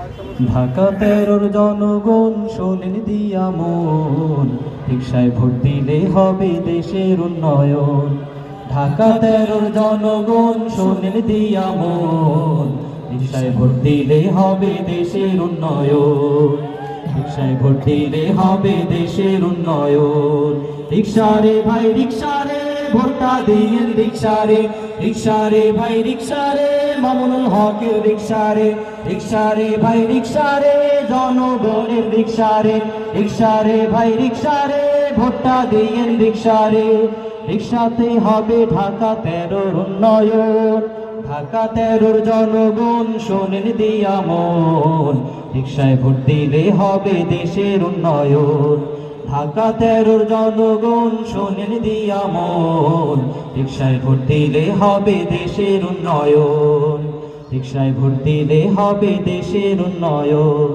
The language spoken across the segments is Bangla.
ঢাকা 13-র জনগণ শোনেন দিয়া মন, রিকশায় ভোট দিলে হবে দেশের উন্নয়ন। ঢাকা 13-র জনগণ শোনেন দিয়া মন, রিকশায় ভোট দিলে হবে দেশের উন্নয়ন। রিকশায় ভোট দিলে হবে দেশের উন্নয়ন। রিকশারে ভাই রিকশারে ভোটটা দিয়েন রিকশারে, রিকশারে ভাই রিকশারে মামুনুল হকের রিকশারে, রিকশারে ভাই রিকশারে জনগণের রিকশারে, রিকশারে ভাই রিকশারে ভোটটা দিয়েন রিকশারে। রিকশাতে হবে ঢাকা 13-র উন্নয়ন। ঢাকা 13-র জনগণ শোনেন দিয়া মন, রিকশায় ভোট দিলে হবে দেশের উন্নয়ন। ঢাকা 13-র জনগণ শোনেন দিয়া মন, রিকশায় ভোট দিলে হবে দেশের উন্নয়ন। রিকশায় ভোট দিলে হবে দেশের উন্নয়ন।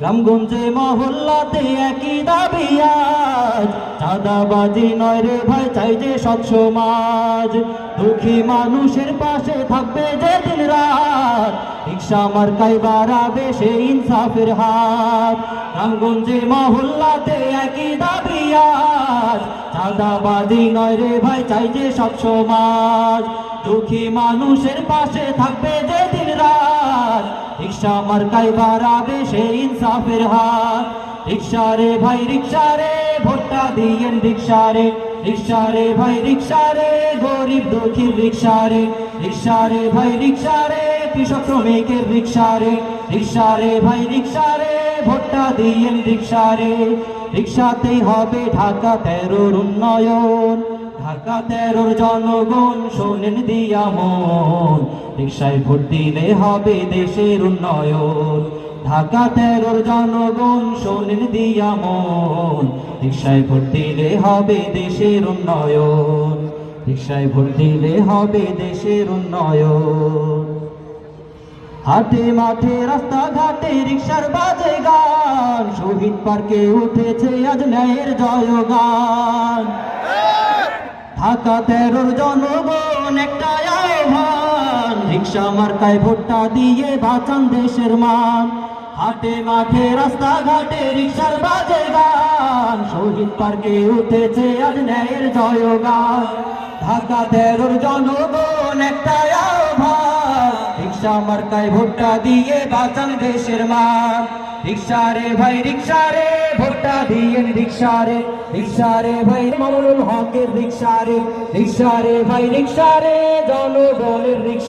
গ্রামগঞ্জে মহল্লাতে একই দাবি আজ, চাঁদাবাজি নয় রে ভাই চাই যে সৎ সমাজ। দুঃখী মানুষের পাশে থাকবে যে দিন রাত, রিকশা মার্কায় বাড়াবে সে ইনসাফের হাত। গ্রামগঞ্জে মহল্লাতে একই দাবি আজ, চাঁদাবাজি নয় রে ভাই চাই যে সৎ সমাজ। দুঃখী মানুষের পাশে থাকবে যে দিন রাত, রিকশা মার্কায় বাড়াবে সে ইনসাফের হাত। রিকশারে ভাই রিকশারে ভোটটা দিয়েন রিকশারে, রিকশারে ভাই রিকশারে গরিব দুঃখীর রিকশারে, রিকশারে ভাই রিকশারে কৃষক শ্রমিকের রিকশারে, রিকশারে ভাই রিকশারে ভোটটা দিয়েন রিকশারে। রিকশাতেই হবে ঢাকা 13-র উন্নয়ন। ঢাকা 13-র জনগণ শোনেন দিয়া মন, রিকশায় ভোট দিলে হবে দেশের উন্নয়ন। ঢাকা 13-র জনগণ শোনেন দিয়া মন, রিকশায় ভোট দিলে হবে দেশের উন্নয়ন। রিকশায় ভোট দিলে হবে দেশের উন্নয়ন। হাটে মাঠে রাস্তাঘাটে রিকশার বাজে গান, শহীদ পার্কে উঠেছে আজ ন্যায়ের জয়গান। ঢাকা 13-র জনগণ একটাই আহ্বান, রিকশা মার্কায় ভোটটা দিয়ে বাঁচান দেশের মান। হাটে মাঠে রাস্তাঘাটে রিকশার বাজে গান, শহীদ পার্কে উঠেছে আজ ন্যায়ের জয়গান। ঢাকা 13-র জনগণ একটাই আহ্বান, রিকশা মার্কায় ভোটটা দিয়ে বাঁচান দেশের মান। রিকশারে ভাই রিকশারে ভোটটা দিয়েন রিকশারে, রিকশারে ভাই মামুনুল হকের রিকশারে, রিকশারে ভাই রিকশারে জনগণের রিকশা।